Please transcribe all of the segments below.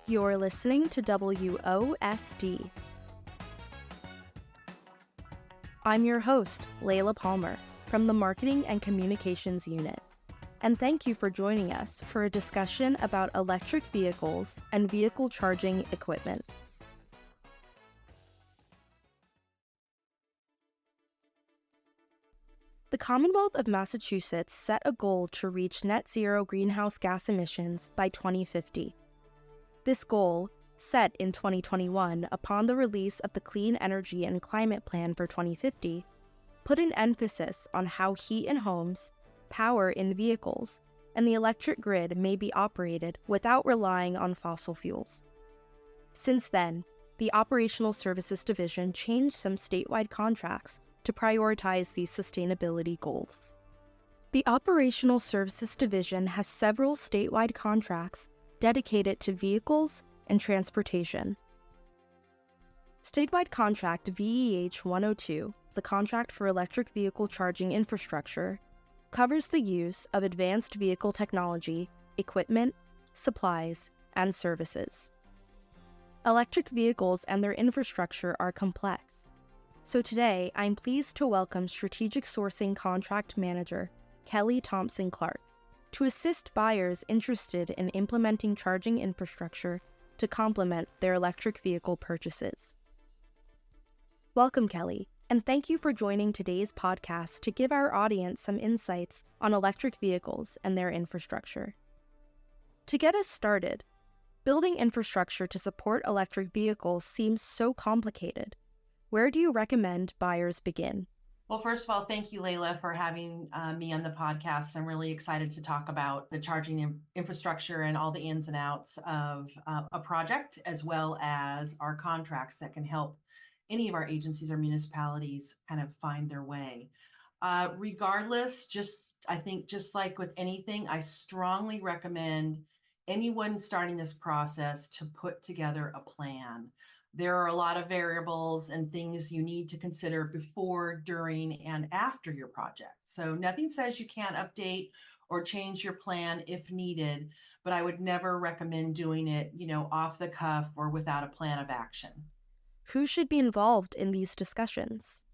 You're listening to WOSD. I'm your host, Layla Palmer, from the Marketing and Communications Unit. And thank you for joining us for a discussion about electric vehicles and vehicle charging equipment. The Commonwealth of Massachusetts set a goal to reach net zero greenhouse gas emissions by 2050. This goal, set in 2021 upon the release of the Clean Energy and Climate Plan for 2050, put an emphasis on how heat in homes, power in vehicles, and the electric grid may be operated without relying on fossil fuels. Since then, the Operational Services Division changed some statewide contracts to prioritize these sustainability goals. The Operational Services Division has several statewide contracts dedicated to vehicles and transportation. Statewide Contract VEH 102, the Contract for Electric Vehicle Charging Infrastructure, covers the use of advanced vehicle technology, equipment, supplies, and services. Electric vehicles and their infrastructure are complex. So today, I'm pleased to welcome Strategic Sourcing Contract Manager Kelly Thompson-Clark to assist buyers interested in implementing charging infrastructure to complement their electric vehicle purchases. Welcome, Kelly, and thank you for joining today's podcast to give our audience some insights on electric vehicles and their infrastructure. To get us started, building infrastructure to support electric vehicles seems so complicated. Where do you recommend buyers begin? Well, first of all, thank you, Layla, for having me on the podcast. I'm really excited to talk about the charging infrastructure and all the ins and outs of a project, as well as our contracts that can help any of our agencies or municipalities kind of find their way. Regardless, I think just like with anything, I strongly recommend anyone starting this process to put together a plan. There are a lot of variables and things you need to consider before, during, and after your project. So nothing says you can't update or change your plan if needed, but I would never recommend doing it, off the cuff or without a plan of action. Who should be involved in these discussions?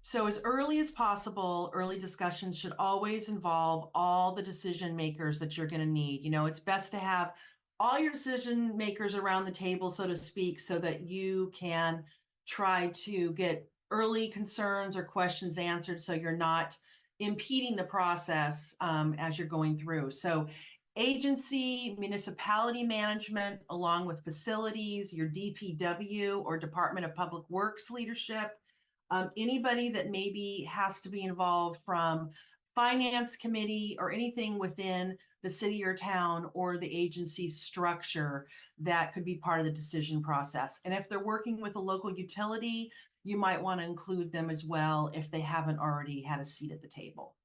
So as early as possible, early discussions should always involve all the decision makers that you're going to need. It's best to have all your decision makers around the table, so to speak, so that you can try to get early concerns or questions answered so you're not impeding the process as you're going through. So agency, municipality management, along with facilities, your DPW or Department of Public Works leadership, anybody that maybe has to be involved from finance committee or anything within the city or town or the agency's structure that could be part of the decision process. And if they're working with a local utility, you might want to include them as well if they haven't already had a seat at the table.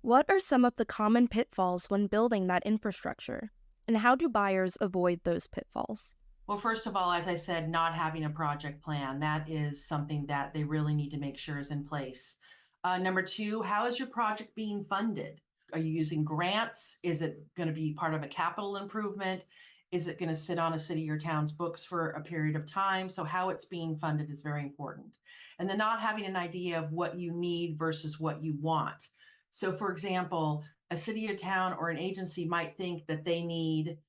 What are some of the common pitfalls when building that infrastructure? And how do buyers avoid those pitfalls? Well, first of all, as I said, not having a project plan, that is something that they really need to make sure is in place. Number two, how is your project being funded? Are you using grants? Is it going to be part of a capital improvement? Is it going to sit on a city or town's books for a period of time? So how it's being funded is very important. And then not having an idea of what you need versus what you want. So for example, a city or town or an agency might think that they need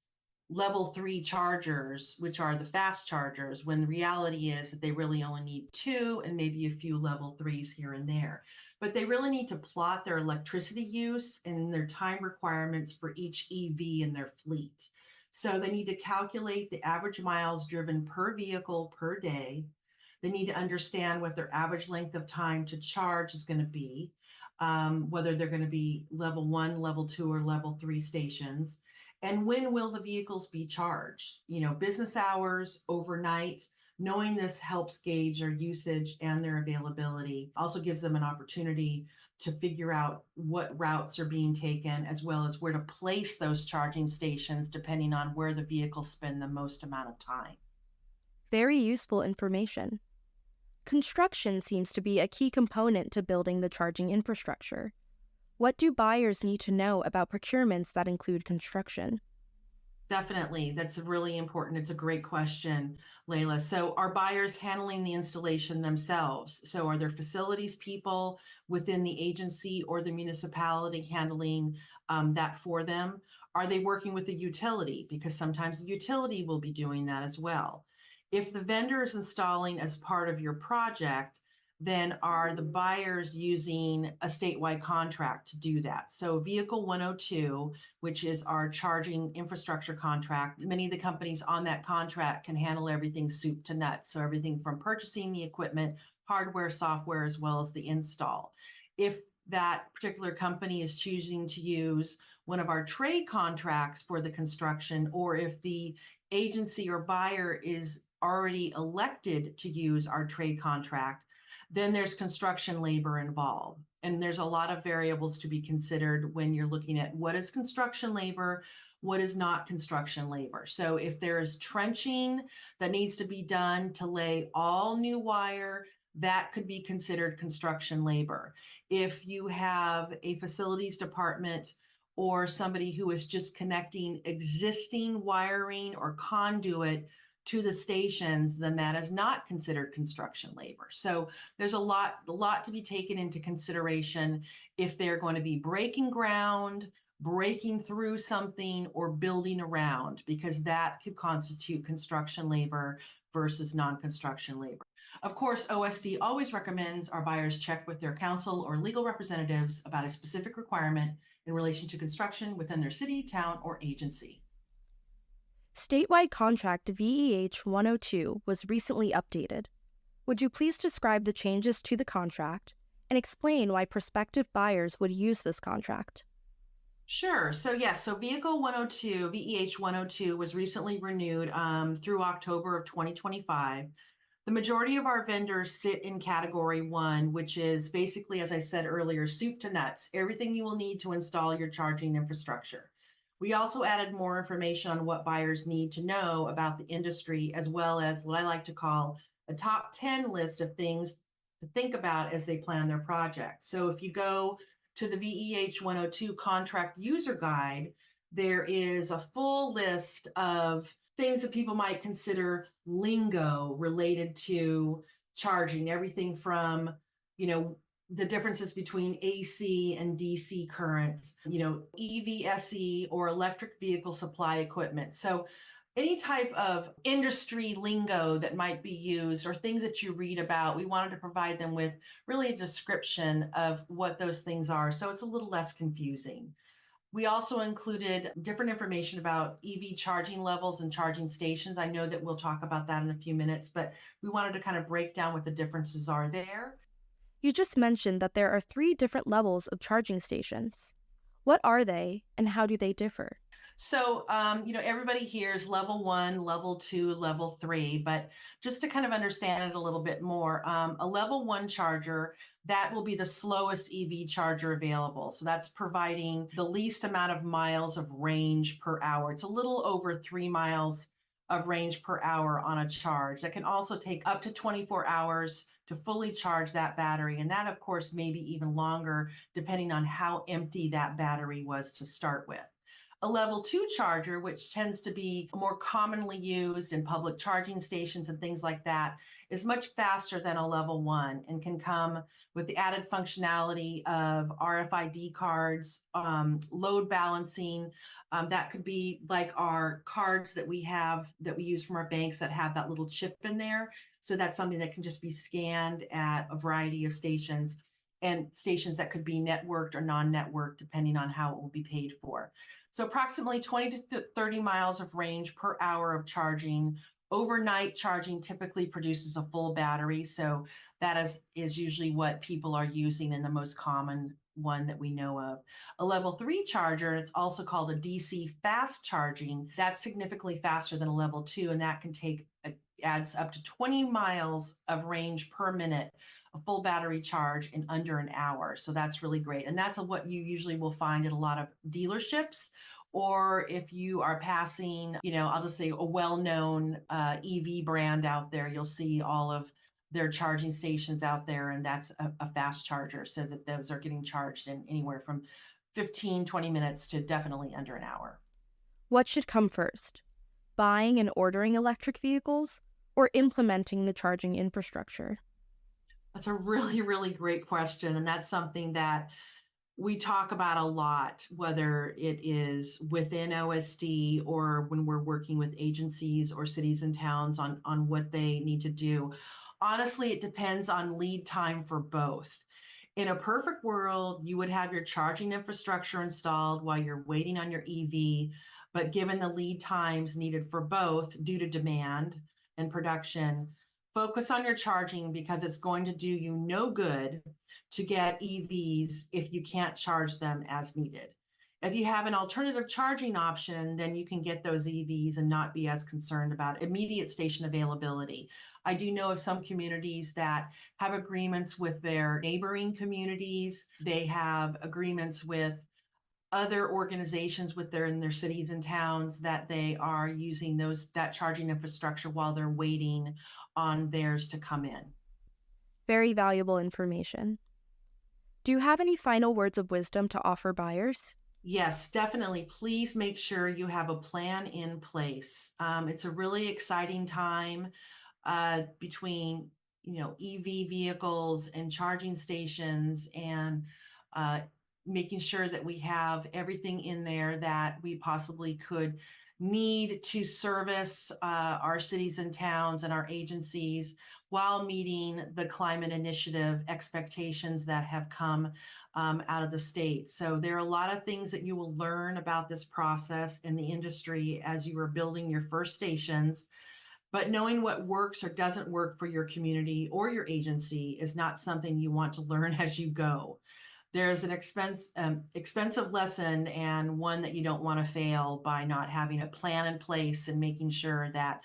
level 3 chargers, which are the fast chargers, when the reality is that they really only need 2 and maybe a few level 3s here and there. But they really need to plot their electricity use and their time requirements for each EV in their fleet. So they need to calculate the average miles driven per vehicle per day. They need to understand what their average length of time to charge is going to be, whether they're going to be level 1, level 2, or level 3 stations. And when will the vehicles be charged? Business hours, overnight. Knowing this helps gauge their usage and their availability. Also gives them an opportunity to figure out what routes are being taken, as well as where to place those charging stations, depending on where the vehicles spend the most amount of time. Very useful information. Construction seems to be a key component to building the charging infrastructure. What do buyers need to know about procurements that include construction? Definitely. That's a really important. It's a great question, Layla. So, are buyers handling the installation themselves? So, are there facilities people within the agency or the municipality handling that for them? Are they working with the utility? Because sometimes the utility will be doing that as well. If the vendor is installing as part of your project, then are the buyers using a statewide contract to do that? So, Vehicle 102, which is our charging infrastructure contract. Many of the companies on that contract can handle everything soup to nuts. So, everything from purchasing the equipment, hardware, software, as well as the install. If that particular company is choosing to use one of our trade contracts for the construction, or if the agency or buyer is already elected to use our trade contract, then there's construction labor involved. And there's a lot of variables to be considered when you're looking at what is construction labor, what is not construction labor. So if there is trenching that needs to be done to lay all new wire, that could be considered construction labor. If you have a facilities department or somebody who is just connecting existing wiring or conduit to the stations, then that is not considered construction labor. So there's a lot to be taken into consideration if they're going to be breaking ground, breaking through something, or building around, because that could constitute construction labor versus non-construction labor. Of course, OSD always recommends our buyers check with their counsel or legal representatives about a specific requirement in relation to construction within their city, town, or agency. Statewide Contract VEH 102 was recently updated. Would you please describe the changes to the contract and explain why prospective buyers would use this contract? Sure. So yes, so Vehicle 102, VEH 102 was recently renewed through October of 2025. The majority of our vendors sit in category one, which is basically, as I said earlier, soup to nuts, everything you will need to install your charging infrastructure. We also added more information on what buyers need to know about the industry, as well as what I like to call a top 10 list of things to think about as they plan their project. So if you go to the VEH 102 contract user guide, there is a full list of things that people might consider lingo related to charging, everything from, the differences between AC and DC current, EVSE or electric vehicle supply equipment. So any type of industry lingo that might be used or things that you read about, we wanted to provide them with really a description of what those things are. So it's a little less confusing. We also included different information about EV charging levels and charging stations. I know that we'll talk about that in a few minutes, but we wanted to kind of break down what the differences are there. You just mentioned that there are 3 different levels of charging stations. What are they and how do they differ? So, everybody hears level one, level two, level three, but just to kind of understand it a little bit more, a level one charger, that will be the slowest EV charger available. So that's providing the least amount of miles of range per hour. It's a little over 3 miles of range per hour on a charge. That can also take up to 24 hours to fully charge that battery. And that, of course, maybe even longer, depending on how empty that battery was to start with. A level two charger, which tends to be more commonly used in public charging stations and things like that, is much faster than a level one and can come with the added functionality of RFID cards, load balancing. That could be like our cards that we have that we use from our banks that have that little chip in there. So that's something that can just be scanned at a variety of stations, and stations that could be networked or non-networked, depending on how it will be paid for. So approximately 20 to 30 miles of range per hour of charging. Overnight charging typically produces a full battery. So that is usually what people are using in the most common one that we know of. A level three charger, it's also called a DC fast charging. That's significantly faster than a level two, and that can adds up to 20 miles of range per minute, a full battery charge in under an hour. So that's really great. And that's what you usually will find at a lot of dealerships, or if you are passing, I'll just say a well-known EV brand out there, you'll see all of their charging stations out there, and that's a fast charger, so that those are getting charged in anywhere from 15, 20 minutes to definitely under an hour. What should come first? Buying and ordering electric vehicles or implementing the charging infrastructure? That's a really, really great question. And that's something that we talk about a lot, whether it is within OSD or when we're working with agencies or cities and towns on what they need to do. Honestly, it depends on lead time for both. In a perfect world, you would have your charging infrastructure installed while you're waiting on your EV. But given the lead times needed for both due to demand and production, focus on your charging because it's going to do you no good to get EVs if you can't charge them as needed. If you have an alternative charging option, then you can get those EVs and not be as concerned about immediate station availability. I do know of some communities that have agreements with their neighboring communities. They have agreements with other organizations in their cities and towns that they are using that charging infrastructure while they're waiting on theirs to come in. Very valuable information. Do you have any final words of wisdom to offer buyers? Yes, definitely. Please make sure you have a plan in place. It's a really exciting time between EV vehicles and charging stations and uh, making sure that we have everything in there that we possibly could need to service our cities and towns and our agencies while meeting the climate initiative expectations that have come out of the state. So there are a lot of things that you will learn about this process in the industry as you are building your first stations. But knowing what works or doesn't work for your community or your agency is not something you want to learn as you go. There's an expensive lesson and one that you don't want to fail by not having a plan in place and making sure that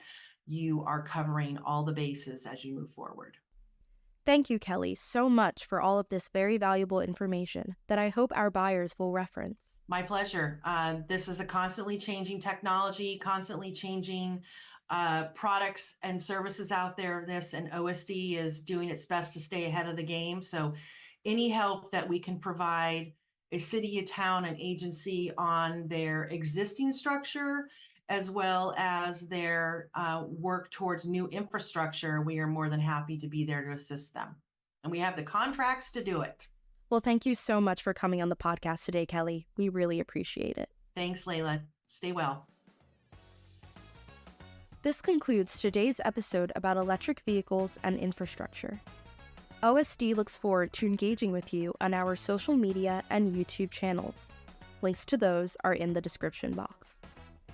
you are covering all the bases as you move forward. Thank you, Kelly, so much for all of this very valuable information that I hope our buyers will reference. My pleasure. This is a constantly changing technology, constantly changing products and services out there. And OSD is doing its best to stay ahead of the game. So any help that we can provide a city, a town, an agency on their existing structure, as well as their work towards new infrastructure, we are more than happy to be there to assist them. And we have the contracts to do it. Well, thank you so much for coming on the podcast today, Kelly. We really appreciate it. Thanks, Layla. Stay well. This concludes today's episode about electric vehicles and infrastructure. OSD looks forward to engaging with you on our social media and YouTube channels. Links to those are in the description box.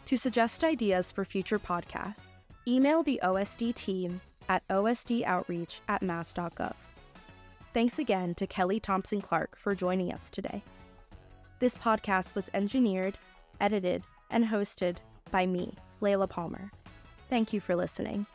To suggest ideas for future podcasts, email the OSD team at osdoutreach@mass.gov. Thanks again to Kelly Thompson-Clark for joining us today. This podcast was engineered, edited, and hosted by me, Layla Palmer. Thank you for listening.